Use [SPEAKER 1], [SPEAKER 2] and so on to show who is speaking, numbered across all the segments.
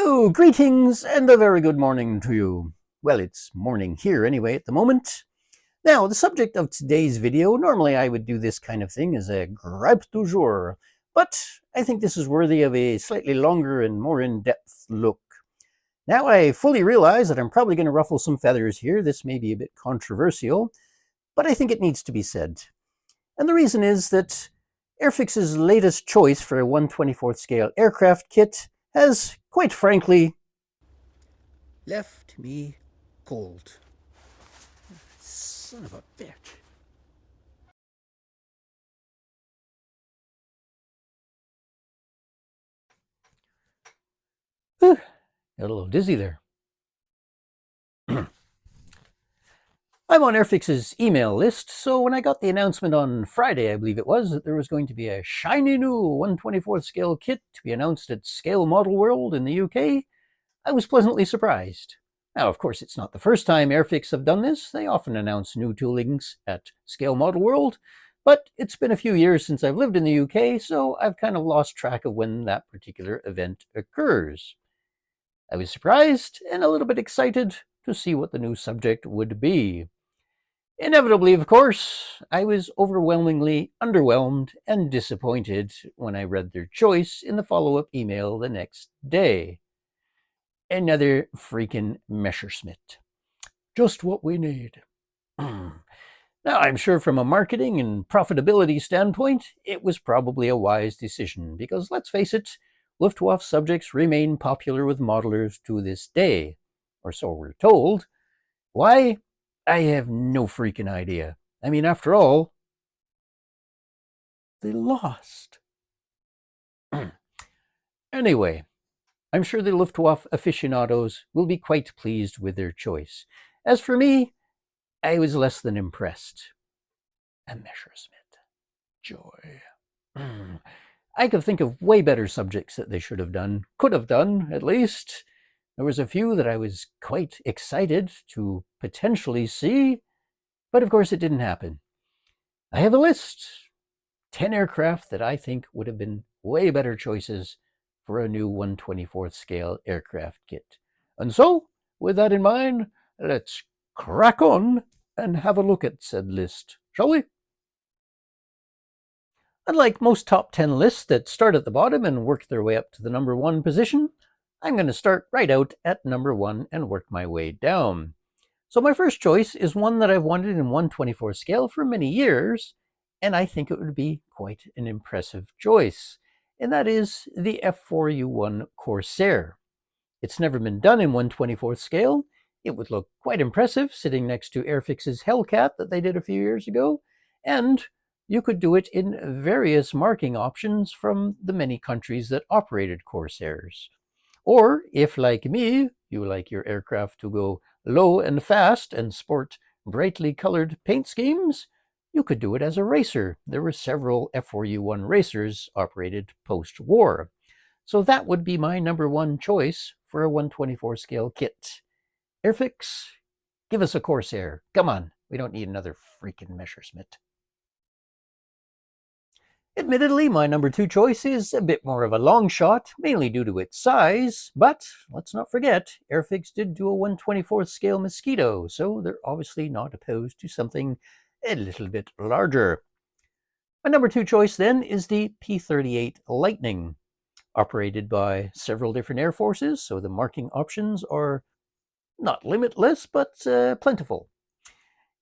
[SPEAKER 1] Hello, greetings, and a very good morning to you. Well, it's morning here anyway at the moment. Now, the subject of today's video, normally I would do this kind of thing as a gripe du jour, but I think this is worthy of a slightly longer and more in-depth look. Now, I fully realize that I'm probably going to ruffle some feathers here. This may be a bit controversial, but I think it needs to be said. And the reason is that Airfix's latest choice for a 1/24th scale aircraft kit has, quite frankly, left me cold. Son of a bitch. Got a little dizzy there. I'm on Airfix's email list, so when I got the announcement on Friday, I believe it was, that there was going to be a shiny new 1/24th scale kit to be announced at Scale Model World in the UK, I was pleasantly surprised. Now, of course, it's not the first time Airfix have done this. They often announce new toolings at Scale Model World, but it's been a few years since I've lived in the UK, so I've kind of lost track of when that particular event occurs. I was surprised and a little bit excited to see what the new subject would be. Inevitably, of course, I was overwhelmingly underwhelmed and disappointed when I read their choice in the follow-up email the next day. Another freaking Messerschmitt. Just what we need. Now, I'm sure from a marketing and profitability standpoint, it was probably a wise decision because, let's face it, Luftwaffe subjects remain popular with modelers to this day, or so we're told. Why? I have no freaking idea. I mean, after all, they lost. Anyway, I'm sure the Luftwaffe aficionados will be quite pleased with their choice. As for me, I was less than impressed. A Messerschmitt. Joy. I could think of way better subjects that they should have done. Could have done, at least. There was a few that I was quite excited to potentially see, but of course it didn't happen. I have a list. 10 aircraft that I think would have been way better choices for a new 1/24th scale aircraft kit. And so, with that in mind, let's crack on and have a look at said list, shall we? Unlike most top 10 lists that start at the bottom and work their way up to the number 1 position, I'm going to start right out at number 1 and work my way down. So my first choice is one that I've wanted in 1/24 scale for many years, and I think it would be quite an impressive choice, and that is the F4U1 Corsair. It's never been done in 1/24 scale. It would look quite impressive sitting next to Airfix's Hellcat that they did a few years ago, and you could do it in various marking options from the many countries that operated Corsairs. Or, if like me, you like your aircraft to go low and fast and sport brightly colored paint schemes, you could do it as a racer. There were several F4U1 racers operated post-war. So that would be my number 1 choice for a 1/24 scale kit. Airfix, give us a Corsair. Come on, we don't need another freaking Messerschmitt. Admittedly, my number 2 choice is a bit more of a long shot, mainly due to its size, but let's not forget, Airfix did do a 1/24th scale Mosquito, so they're obviously not opposed to something a little bit larger. My number 2 choice then is the P-38 Lightning, operated by several different air forces, so the marking options are not limitless, but plentiful.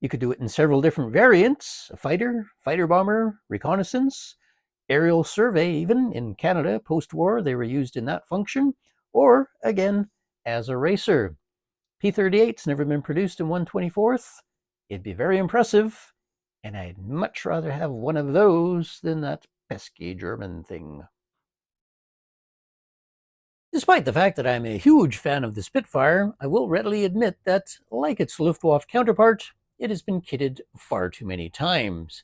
[SPEAKER 1] You could do it in several different variants: a fighter, fighter bomber, reconnaissance, aerial survey. Even in Canada post-war they were used in that function, or again as a racer. P-38's never been produced in 1/24th. It'd be very impressive, and I'd much rather have one of those than that pesky German thing. Despite the fact that I'm a huge fan of the Spitfire, I will readily admit that, like its Luftwaffe counterpart, it has been kitted far too many times.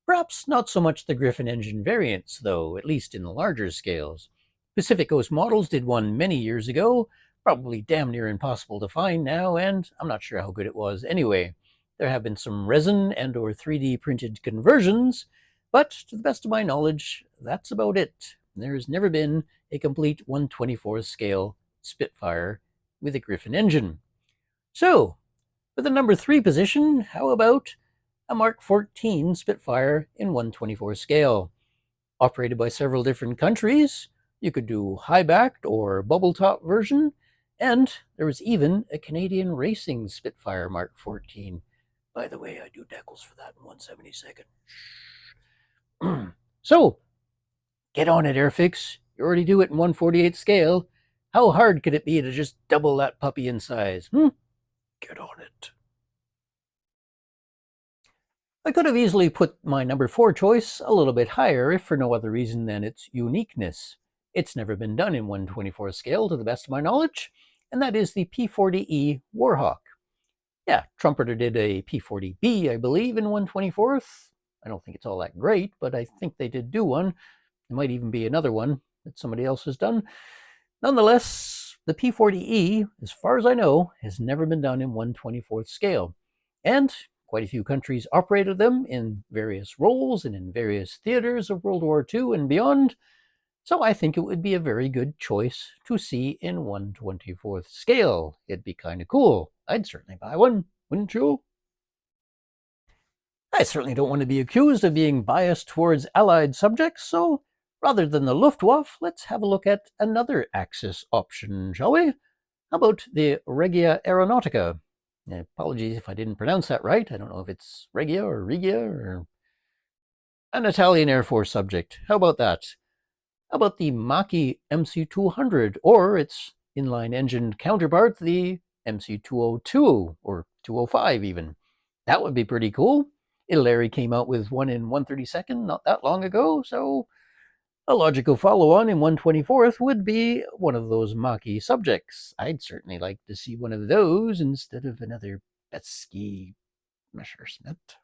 [SPEAKER 1] Perhaps not so much the Griffin engine variants, though, at least in the larger scales. Pacific Coast Models did one many years ago, probably damn near impossible to find now, and I'm not sure how good it was anyway. There have been some resin and or 3D printed conversions, but to the best of my knowledge, that's about it. There's never been a complete 1/24th scale Spitfire with a Griffin engine. So, for the number 3 position, how about a Mark 14 Spitfire in 1/24 scale? Operated by several different countries, you could do high-backed or bubble-top version, and there was even a Canadian racing Spitfire Mark 14. By the way, I do decals for that in 1/72nd. So, get on it, Airfix. You already do it in 1/48 scale. How hard could it be to just double that puppy in size? Get on it. I could have easily put my number 4 choice a little bit higher if for no other reason than its uniqueness. It's never been done in 1/24 scale to the best of my knowledge, and that is the P40E Warhawk. Yeah, Trumpeter did a P40B, I believe, in 1/24th. I don't think it's all that great, but I think they did do one. There might even be another one that somebody else has done. Nonetheless, the P40E, as far as I know, has never been done in 1/24th scale. And quite a few countries operated them in various roles and in various theaters of World War II and beyond. So I think it would be a very good choice to see in 1/24th scale. It'd be kind of cool. I'd certainly buy one, wouldn't you? I certainly don't want to be accused of being biased towards Allied subjects, so rather than the Luftwaffe, let's have a look at another Axis option, shall we? How about the Regia Aeronautica? Apologies if I didn't pronounce that right. I don't know if it's Regia or an Italian Air Force subject. How about that? How about the Mach-E MC200 or its inline-engined counterpart, the MC202 or 205 even? That would be pretty cool. Italy came out with one in 1/32nd not that long ago, so a logical follow-on in 1/24th would be one of those Mach-E subjects. I'd certainly like to see one of those instead of another Betsky Messerschmitt.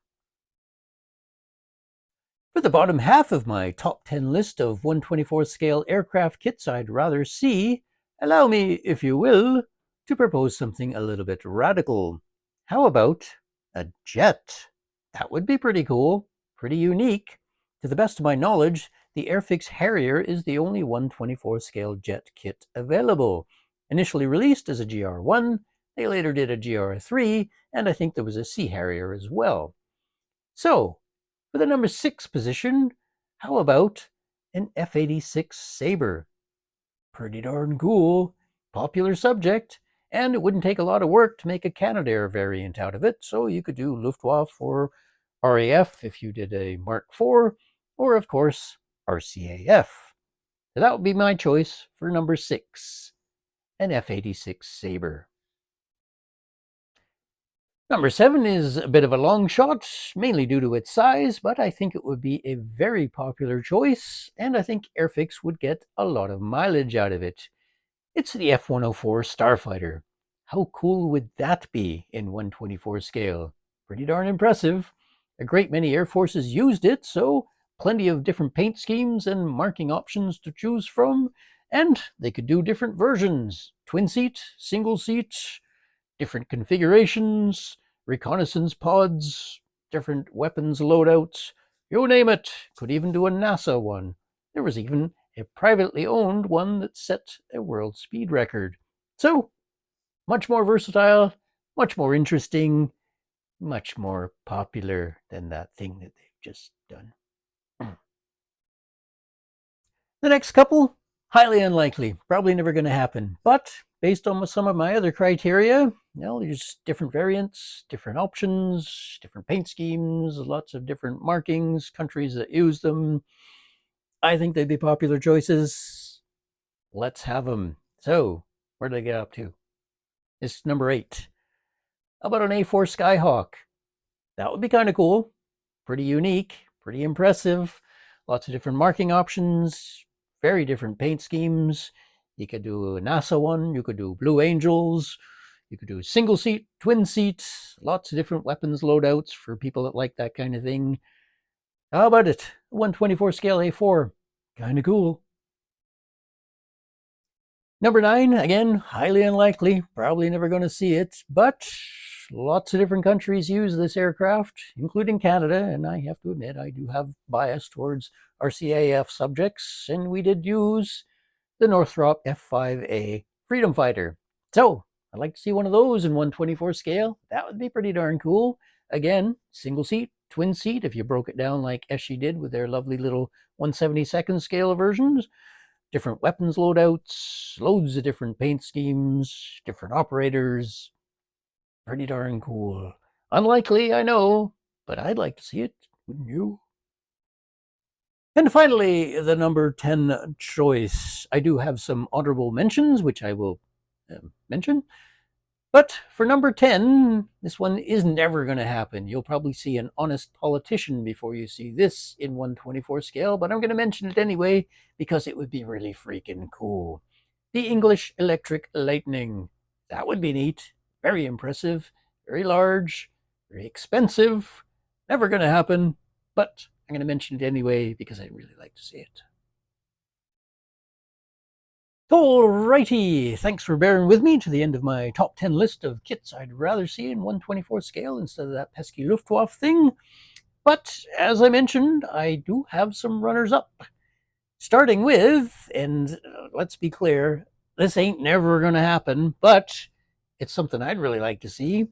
[SPEAKER 1] For the bottom half of my top 10 list of 1/24th scale aircraft kits I'd rather see, allow me, if you will, to propose something a little bit radical. How about a jet? That would be pretty cool, pretty unique. To the best of my knowledge, the Airfix Harrier is the only 1/24 scale jet kit available. Initially released as a GR1, they later did a GR3, and I think there was a Sea Harrier as well. So, for the number 6 position, how about an F-86 Sabre? Pretty darn cool, popular subject, and it wouldn't take a lot of work to make a Canadair variant out of it, so you could do Luftwaffe or RAF if you did a Mark IV, or of course, RCAF. So that would be my choice for number 6, an F-86 Sabre. Number 7 is a bit of a long shot, mainly due to its size, but I think it would be a very popular choice, and I think Airfix would get a lot of mileage out of it. It's the F-104 Starfighter. How cool would that be in 1/24 scale? Pretty darn impressive. A great many air forces used it, so plenty of different paint schemes and marking options to choose from, and they could do different versions. Twin seat, single seat, different configurations, reconnaissance pods, different weapons loadouts, you name it. Could even do a NASA one. There was even a privately owned one that set a world speed record. So, much more versatile, much more interesting, much more popular than that thing that they've just done. The next couple, highly unlikely, probably never going to happen. But based on some of my other criteria, there's different variants, different options, different paint schemes, lots of different markings, countries that use them. I think they'd be popular choices. Let's have them. So, where did I get up to? It's number 8. How about an A4 Skyhawk? That would be kind of cool. Pretty unique, pretty impressive. Lots of different marking options, very different paint schemes. You could do a NASA one, you could do Blue Angels, you could do single seat, twin seat, lots of different weapons loadouts for people that like that kind of thing. How about it? 1/24 scale A4. Kind of cool. Number 9, again, highly unlikely. Probably never going to see it, but lots of different countries use this aircraft, including Canada, and I have to admit I do have bias towards RCAF subjects, and we did use the Northrop F5A freedom fighter. So I'd like to see one of those in 1/24 scale. That would be pretty darn cool. Again, single seat, twin seat, if you broke it down like Eschi did with their lovely little 1/72 scale versions. Different weapons loadouts, loads of different paint schemes, different operators. Pretty darn cool. Unlikely, I know, but I'd like to see it, wouldn't you? And finally, the number 10 choice. I do have some honorable mentions, which I will mention. But for number 10, this one is never going to happen. You'll probably see an honest politician before you see this in 1/24 scale, but I'm going to mention it anyway because it would be really freaking cool. The English Electric Lightning. That would be neat. Very impressive. Very large. Very expensive. Never going to happen, but I'm going to mention it anyway because I'd really like to see it. Alrighty, thanks for bearing with me to the end of my top 10 list of kits I'd rather see in 1/24 scale instead of that pesky Luftwaffe thing. But as I mentioned, I do have some runners-up. Starting with, and let's be clear, this ain't never going to happen, but it's something I'd really like to see.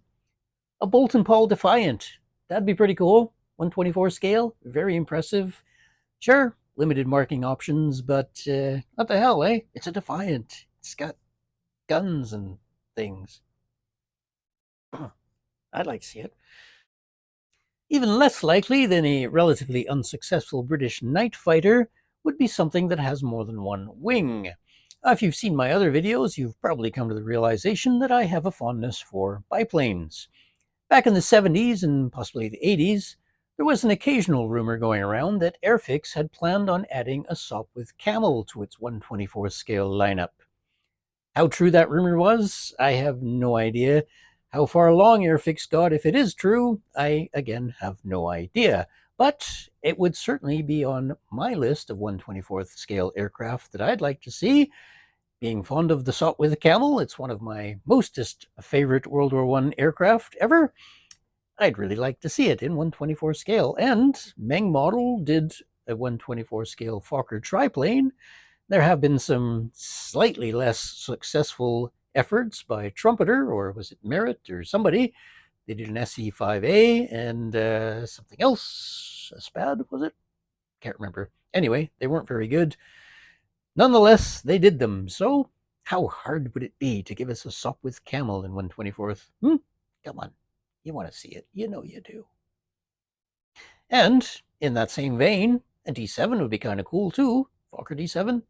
[SPEAKER 1] A Bolt and Paul Defiant. That'd be pretty cool. 1/24 scale, very impressive. Sure, limited marking options, but what the hell, eh? It's a Defiant. It's got guns and things. I'd like to see it. Even less likely than a relatively unsuccessful British night fighter would be something that has more than one wing. If you've seen my other videos, you've probably come to the realization that I have a fondness for biplanes. Back in the 70s and possibly the 80s, there was an occasional rumor going around that Airfix had planned on adding a Sopwith Camel to its 1/24 scale lineup. How true that rumor was, I have no idea. How far along Airfix got, if it is true, I again have no idea. But it would certainly be on my list of 1/24th scale aircraft that I'd like to see. Being fond of the Sopwith Camel, it's one of my mostest favorite World War I aircraft ever. I'd really like to see it in 1/24 scale. And Meng Model did a 1/24 scale Fokker triplane. There have been some slightly less successful efforts by Trumpeter, or was it Merit, or somebody. They did an SE5A and something else. A SPAD, was it? Can't remember. Anyway, they weren't very good. Nonetheless, they did them. So how hard would it be to give us a Sopwith Camel in 1/24th? Come on. You want to see it. You know you do. And in that same vein, a D7 would be kind of cool too. Fokker D7,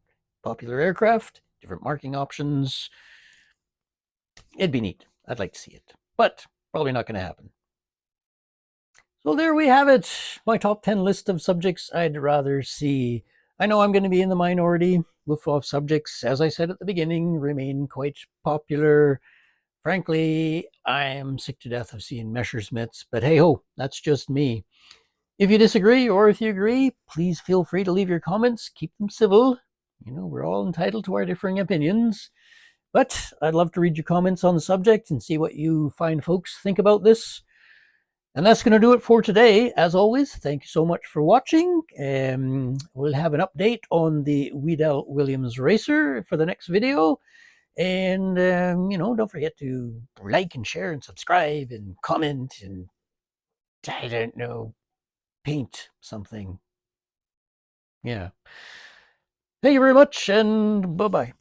[SPEAKER 1] popular aircraft, different marking options. It'd be neat. I'd like to see it, but probably not going to happen. So there we have it. My top 10 list of subjects I'd rather see. I know I'm going to be in the minority. Luftwaffe subjects, as I said at the beginning, remain quite popular. Frankly, I am sick to death of seeing Messerschmitts, but hey ho, that's just me. If you disagree or if you agree, please feel free to leave your comments. Keep them civil. You know, we're all entitled to our differing opinions. But I'd love to read your comments on the subject and see what you fine folks think about this. And that's going to do it for today. As always, thank you so much for watching. We'll have an update on the Weedell Williams Racer for the next video. And, don't forget to like and share and subscribe and comment and, I don't know, paint something. Yeah. Thank you very much, and bye-bye.